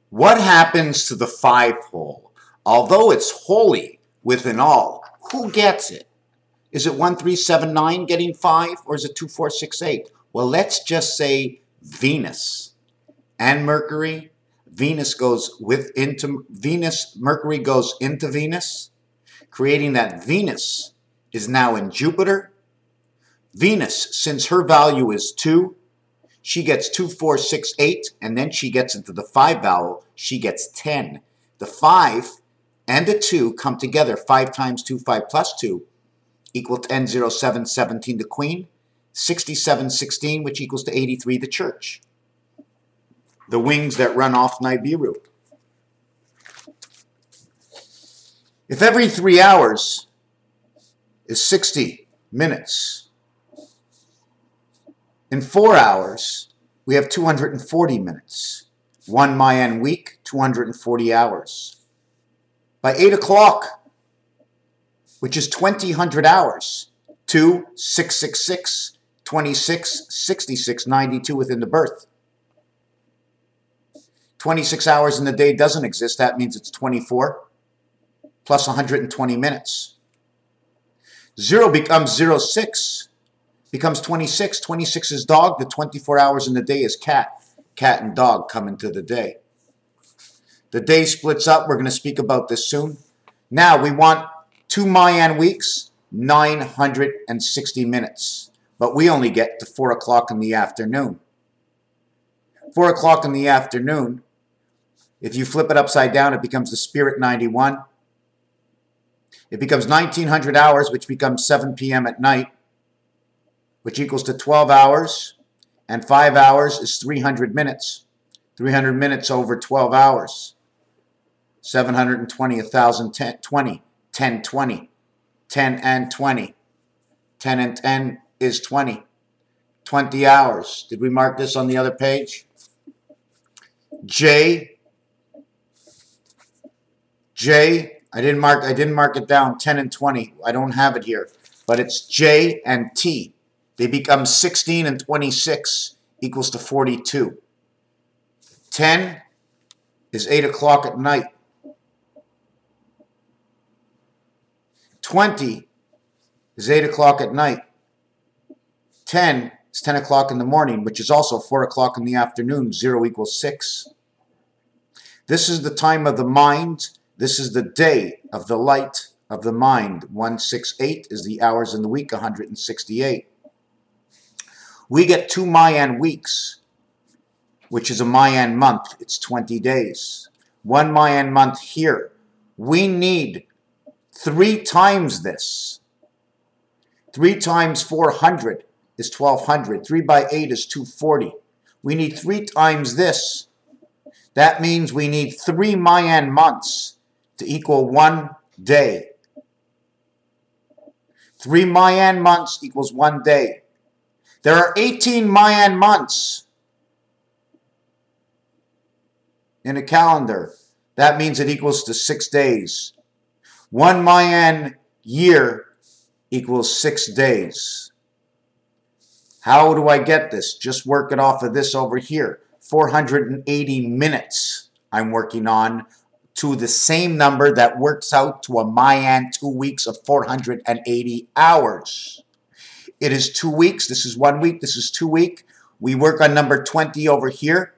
What happens to the 5 hole? Although it's holy within all, who gets it? Is it 1379 getting 5, or is it 2468? Well, let's just say Venus and Mercury. Venus goes Mercury goes into Venus, creating that Venus is now in Jupiter. Venus, since her value is 2, she gets 2468, and then she gets into the 5 vowel, she gets 10. The 5 and the 2 come together. 5 times 2, 5 plus 2, equal 10, 0, 7, 17, the Queen. 67, 16, which equals to 83, the Church. The wings that run off Nibiru. If every 3 hours is 60 minutes, in 4 hours, we have 240 minutes. 1 Mayan week, 240 hours. By 8 o'clock, which is 2000 hours, 2, 666, 26, 66, 92 within the birth. 26 hours in the day doesn't exist. That means it's 24 plus 120 minutes. 0 becomes 06. Becomes 26. 26 is dog. The 24 hours in the day is cat. Cat and dog come into the day. The day splits up. We're going to speak about this soon. Now we want 2 Mayan weeks, 960 minutes. But we only get to 4 o'clock in the afternoon. 4 o'clock in the afternoon, if you flip it upside down, it becomes the Spirit 91. It becomes 1900 hours, which becomes 7 p.m. at night, which equals to 12 hours, and 5 hours is 300 minutes. 300 minutes over 12 hours. 720, 1,000, 20, 10, 20, 10 and 20. 10 and 10 is 20. 20 hours. Did we mark this on the other page? J, I didn't mark it down, 10 and 20. I don't have it here, but it's J and T. They become 16 and 26 equals to 42. 10 is 8 o'clock at night. 20 is 8 o'clock at night. 10 is 10 o'clock in the morning, which is also 4 o'clock in the afternoon. 0 equals 6. This is the time of the mind. This is the day of the light of the mind. 168 is the hours in the week, 168. We get 2 Mayan weeks, which is a Mayan month. It's 20 days. 1 Mayan month here. We need 3 times this. 3 times 400 is 1200. 3 by 8 is 240. We need 3 times this. That means we need 3 Mayan months to equal 1 day. 3 Mayan months equals 1 day. There are 18 Mayan months in a calendar. That means it equals to 6 days. 1 Mayan year equals 6 days. How do I get this? Just work it off of this over here. 480 minutes I'm working on to the same number that works out to a Mayan 2 weeks of 480 hours. It is 2 weeks. This is 1 week. This is 2 weeks. We work on number 20 over here.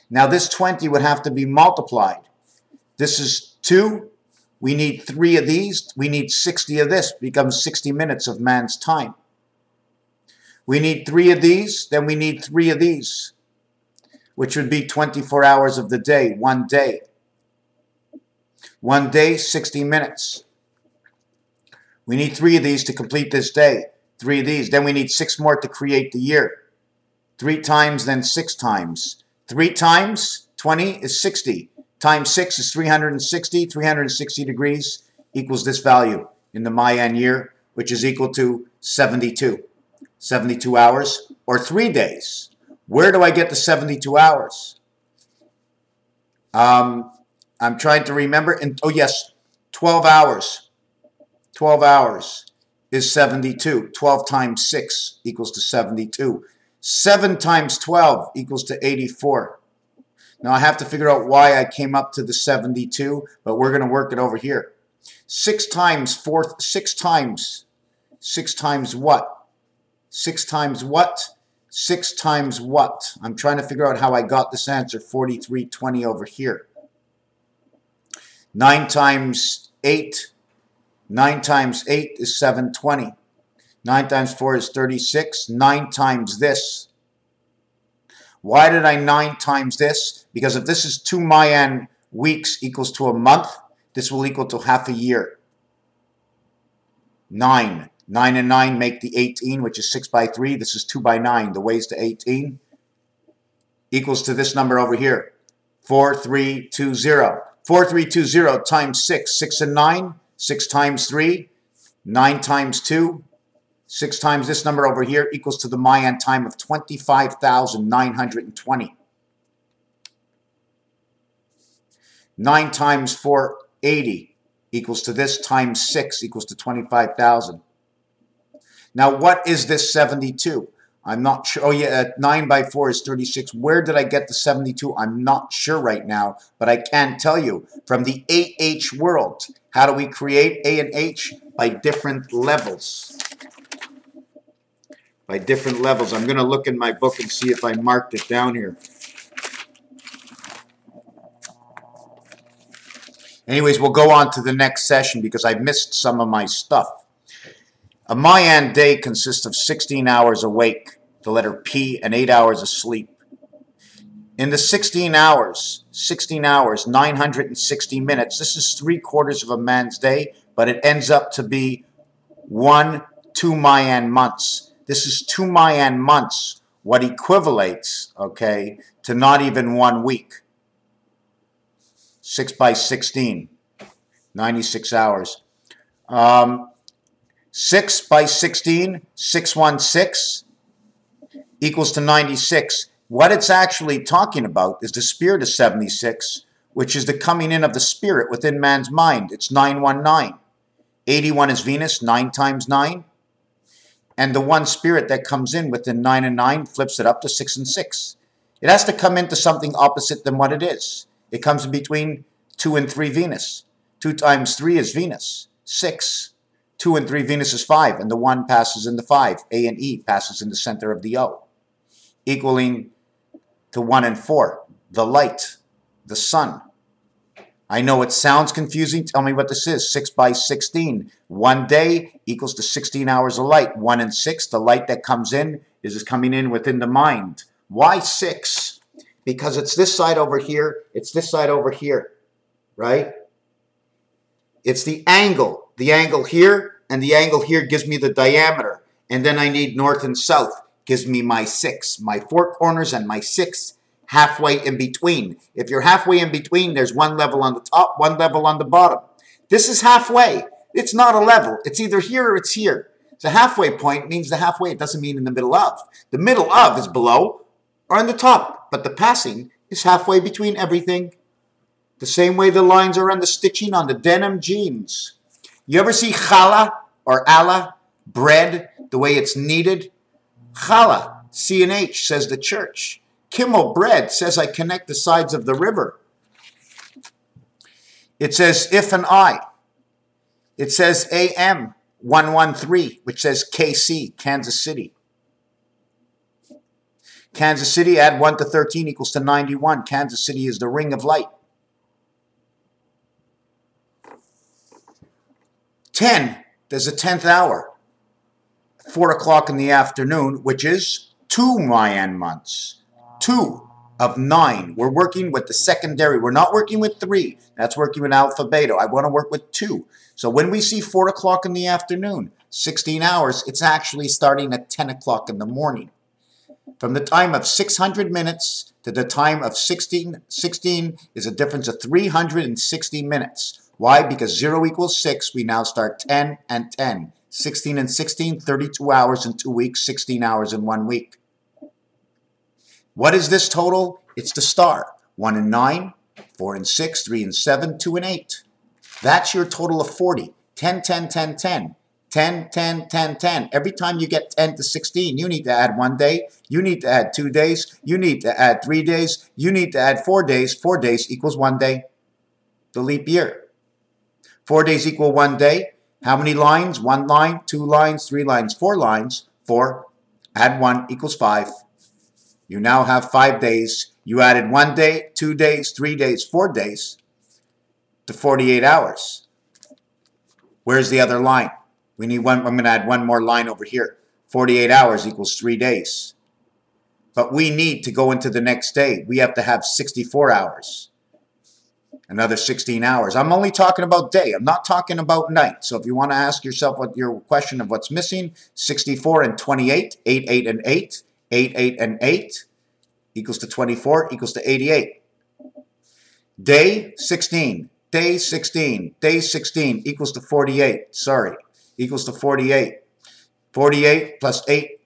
Now this 20 would have to be multiplied. This is 2. We need 3 of these. We need 60 of this. It becomes 60 minutes of man's time. We need 3 of these. Then we need 3 of these, which would be 24 hours of the day. 1 day. 1 day, 60 minutes. We need 3 of these to complete this day. 3 of these. Then we need 6 more to create the year. 3 times, then 6 times. 3 times 20 is 60. Times 6 is 360. 360 degrees equals this value in the Mayan year, which is equal to 72. 72 hours, or 3 days. Where do I get the 72 hours? I'm trying to remember. Oh, yes, 12 hours. 12 hours is 72. 12 times 6 equals to 72. 7 times 12 equals to 84. Now I have to figure out why I came up to the 72, but we're going to work it over here. 6 times 4, 6 times what? 6 times what? 6 times what? I'm trying to figure out how I got this answer, 4320 over here. 9 times 8. 9 times 8 is 720. 9 times 4 is 36. 9 times this. Why did I 9 times this? Because if this is 2 Mayan weeks equals to a month, this will equal to half a year. 9. 9 and 9 make the 18, which is 6 by 3. This is 2 by 9. The ways to 18 equals to this number over here, 4320. 4320 times 6. 6 and 9. 6 times 3. 9 times 2. 6 times this number over here equals to the Mayan time of 25,920. 9 times 480 equals to this times 6 equals to 25,000. Now what is this 72? I'm not sure. Oh yeah, 9 by 4 is 36. Where did I get the 72? I'm not sure right now, but I can tell you from the AH world. How do we create A and H? By different levels. By different levels. I'm going to look in my book and see if I marked it down here. Anyways, we'll go on to the next session because I missed some of my stuff. A Mayan day consists of 16 hours awake, the letter P, and 8 hours asleep. In the 16 hours, 960 minutes, this is 3/4 of a man's day, but it ends up to be 2 Mayan months. This is 2 Mayan months, what equivalates, okay, to not even 1 week. 6 by 16, 96 hours. 6 by 16, 616, equals to 96. What it's actually talking about is the spirit of 76, which is the coming in of the spirit within man's mind. It's 919. 81 is Venus, 9 times 9. And the one spirit that comes in within 9 and 9 flips it up to 6 and 6. It has to come into something opposite than what it is. It comes in between 2 and 3 Venus. 2 times 3 is Venus, 6. 2 and 3 Venus is 5, and the 1 passes into 5. A and E passes in the center of the O, equaling to 1 and 4, the light, the sun. I know it sounds confusing. Tell me what this is. 6 by 16. 1 day equals to 16 hours of light. 1 and 6, the light that comes in is coming in within the mind. Why 6? Because it's this side over here. It's this side over here, right? It's the angle. The angle here and the angle here gives me the diameter. And then I need north and south. Gives me my 6. My 4 corners and my 6 halfway in between. If you're halfway in between, there's 1 level on the top, 1 level on the bottom. This is halfway. It's not a level. It's either here or it's here. The halfway point means the halfway. It doesn't mean in the middle of. The middle of is below or on the top. But the passing is halfway between everything. The same way the lines are on the stitching on the denim jeans. You ever see challah or Allah, bread, the way it's kneaded? Challah, C&H, says the church. Kimmel, bread, says I connect the sides of the river. It says if and I. It says AM 113, which says KC, Kansas City. Kansas City, add 1 to 13 equals to 91. Kansas City is the ring of light. 10, there's a 10th hour. 4 o'clock in the afternoon, which is 2 Mayan months. 2 of 9. We're working with the secondary. We're not working with 3. That's working with alpha, beta. I want to work with 2. So when we see 4 o'clock in the afternoon, 16 hours, it's actually starting at 10 o'clock in the morning. From the time of 600 minutes to the time of 16 is a difference of 360 minutes. Why? Because 0 equals 6. We now start 10 and 10. 16 and 16, 32 hours in 2 weeks, 16 hours in 1 week. What is this total? It's the star. 1 and 9, 4 and 6, 3 and 7, 2 and 8. That's your total of 40. 10, 10, 10, 10. 10, 10, 10, 10. Every time you get 10 to 16, you need to add 1 day. You need to add 2 days. You need to add 3 days. You need to add 4 days. 4 days equals 1 day. The leap year. 4 days equal 1 day. How many lines? 1 line, 2 lines, 3 lines, 4 lines. 4. Add 1 equals 5. You now have 5 days. You added 1 day, 2 days, 3 days, 4 days to 48 hours. Where's the other line? We need one. I'm going to add 1 more line over here. 48 hours equals 3 days. But we need to go into the next day. We have to have 64 hours. Another 16 hours. I'm only talking about day. I'm not talking about night. So if you want to ask yourself what your question of what's missing, 64 and 28, 8, 8 and 8, 8, 8 and 8 equals to 24 equals to 88. Day 16, day 16, day 16 equals to 48. Sorry. Equals to 48. 48 plus 8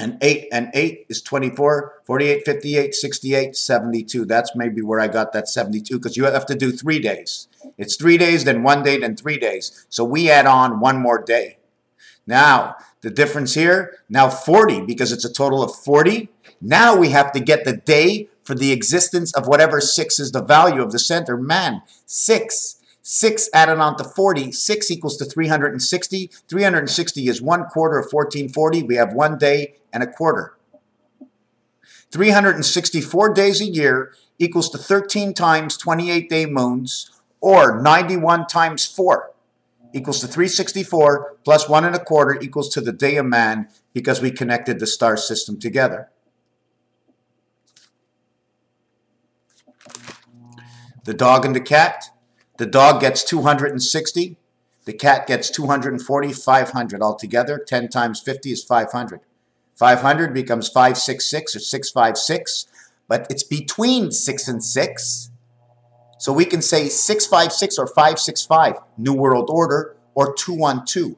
and 8 is 24. 48, 58, 68, 72. That's maybe where I got that 72 because you have to do 3 days. It's 3 days, then 1 day, then 3 days. So we add on 1 more day. Now, the difference here, now 40 because it's a total of 40. Now we have to get the day for the existence of whatever 6 is the value of the center. Man, 6. 6 added on to 40, 6 equals to 360. 360 is 1 quarter of 1440. We have 1 day and a quarter. 364 days a year equals to 13 times 28-day moons, or 91 times 4 equals to 364 plus 1 1/4 equals to the day of man because we connected the star system together. The dog and the cat. The dog gets 260. The cat gets 240, 500 altogether. 10 times 50 is 500. 500 becomes 566 or 656, but it's between 6 and 6. So we can say 656 or 565, New World Order, or 212.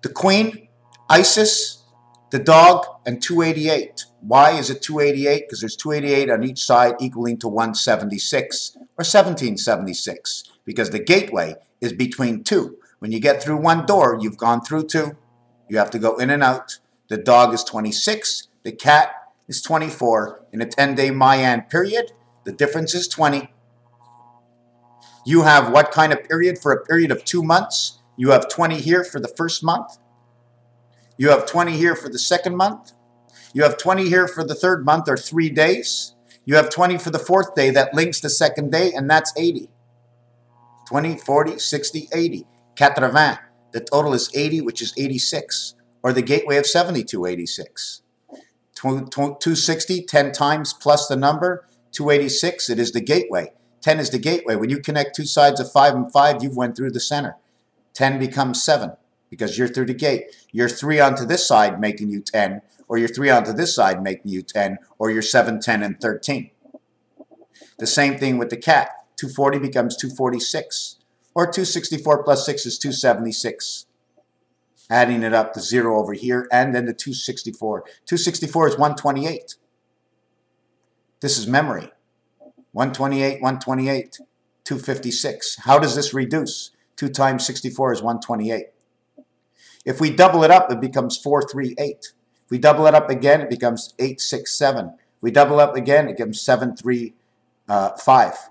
The Queen, Isis, the dog, and 288. Why is it 288? Because there's 288 on each side equaling to 176 or 1776 because the gateway is between 2. When you get through 1 door, you've gone through 2. You have to go in and out. The dog is 26. The cat is 24. In a 10-day Mayan period, the difference is 20. You have what kind of period for a period of 2 months? You have 20 here for the first month. You have 20 here for the second month. You have 20 here for the third month, or 3 days. You have 20 for the fourth day. That links the second day, and that's 80. 20, 40, 60, 80. 80. The total is 80, which is 86, or the gateway of 7286. 260, 10 times plus the number, 286, it is the gateway. 10 is the gateway. When you connect 2 sides of 5 and 5, you've went through the center. 10 becomes 7 because you're through the gate. You're 3 onto this side making you 10, or you're 3 onto this side making you 10, or you're 7, 10, and 13. The same thing with the cat. 240 becomes 246, or 264 plus 6 is 276. Adding it up to 0 over here, and then the 264. 264 is 128. This is memory. 128, 128, 256. How does this reduce? 2 times 64 is 128. If we double it up, it becomes 438. If we double it up again, it becomes 867. We double up again, it becomes 735.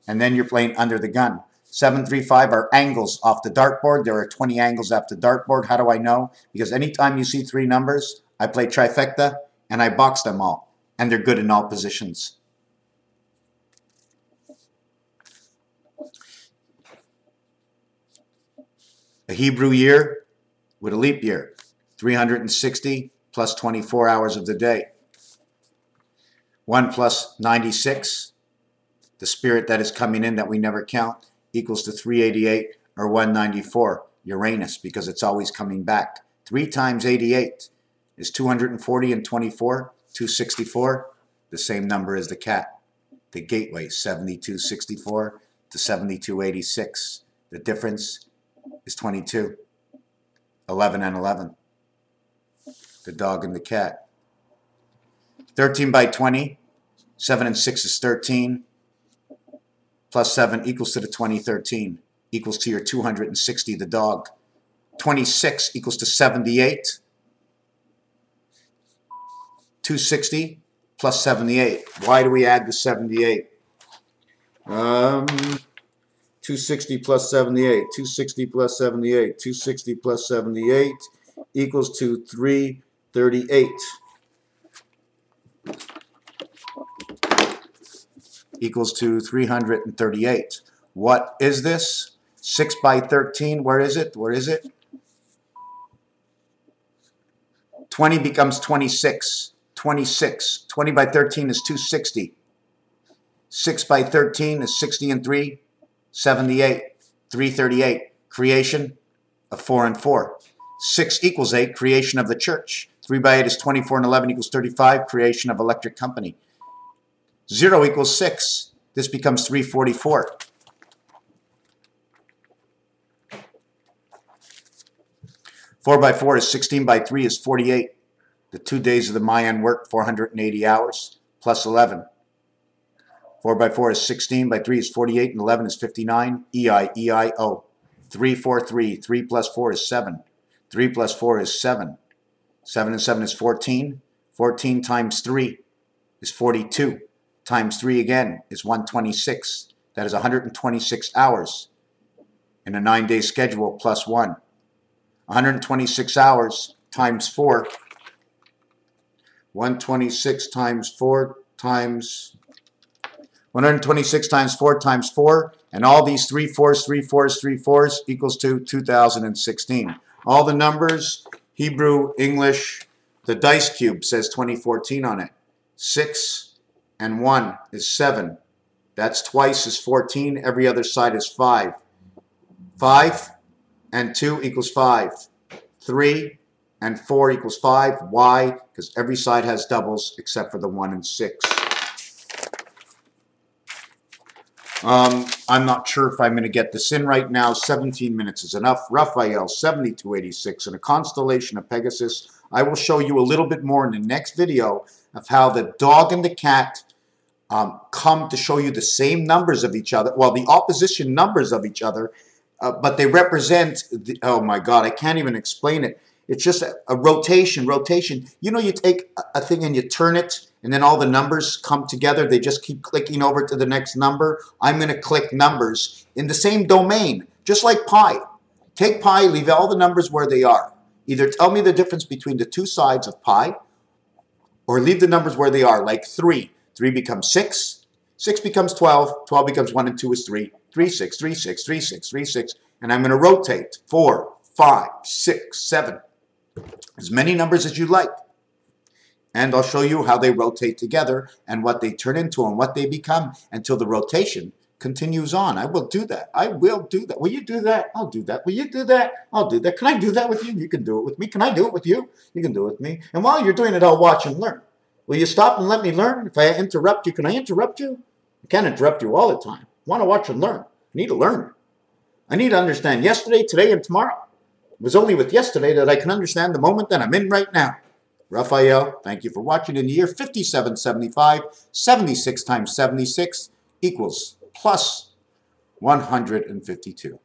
And then you're playing under the gun. 735 are angles off the dartboard. There are 20 angles off the dartboard. How do I know? Because anytime you see 3 numbers, I play trifecta and I box them all. And they're good in all positions. A Hebrew year with a leap year. 360 plus 24 hours of the day. 1 plus 96, the spirit that is coming in that we never count, equals to 388 or 194, Uranus, because it's always coming back. 3 times 88 is 240 and 24, 264, the same number as the cat. The gateway, 7264 to 7286. The difference is 22. 11 and 11. The dog and the cat. 13 by 20. 7 and 6 is 13. Plus 7 equals to the 2013. equals to your 260, the dog. 26 equals to 78. 260 plus 78. Why do we add the 78? 260 plus 78. 260 plus 78. 260 plus 78 equals to 338. Equals to 338. What is this? 6 by 13. Where is it? Where is it? 20 becomes 26. 26. 20 by 13 is 260. 6 by 13 is 60 and 3, 78. 338. Creation of 4 and 4. 6 equals 8. Creation of the church. 3 by 8 is 24 and 11 equals 35. Creation of electric company. 0 equals 6. This becomes 344. Four by 4 is 16 by 3 is 48. The 2 days of the Mayan work, 480 hours, plus 11. 4 by 4 is 16 by 3 is 48, and 11 is 59. E-I-E-I-O. 343. 3 plus 4 is 7. 3 plus 4 is 7. 7 and 7 is 14. 14 times 3 is 42. Times 3 again is 126. That is 126 hours in a 9-day schedule plus 1. 126 hours times 4. 126 times 4 times 126 times 4 times 4, and all these 3 4s, 3 4s, 3 4s equals to 2016. All the numbers, Hebrew, English, the dice cube says 2014 on it. 6 and 1 is 7. That's twice is 14. Every other side is 5. 5 and 2 equals 5. 3 and 4 equals 5. Why? Because every side has doubles except for the 1 and 6. I'm not sure if I'm going to get this in right now. 17 minutes is enough. Raphael, 7286, in a constellation of Pegasus. I will show you a little bit more in the next video of how the dog and the cat come to show you the same numbers of each other. Well, the opposition numbers of each other, but they represent, oh my God, I can't even explain it. It's just a rotation. You know, you take a thing and you turn it, and then all the numbers come together. They just keep clicking over to the next number. I'm going to click numbers in the same domain, just like pi. Take pi, leave all the numbers where they are. Either tell me the difference between the two sides of pi, or leave the numbers where they are, like 3. 3 becomes 6. 6 becomes 12. 12 becomes 1 and 2 is 3. 3, 6, 3, 6, 3, 6, 3, 6. And I'm going to rotate 4, 5, 6, 7. As many numbers as you like. And I'll show you how they rotate together and what they turn into and what they become until the rotation continues on. I will do that. I will do that. Will you do that? I'll do that. Will you do that? I'll do that. Can I do that with you? You can do it with me. Can I do it with you? You can do it with me. And while you're doing it, I'll watch and learn. Will you stop and let me learn? If I interrupt you, can I interrupt you? I can't interrupt you all the time. I want to watch and learn. I need to learn. I need to understand yesterday, today, and tomorrow. It was only with yesterday that I can understand the moment that I'm in right now. Raphael, thank you for watching. In the year 5775, 76 times 76 equals plus 152.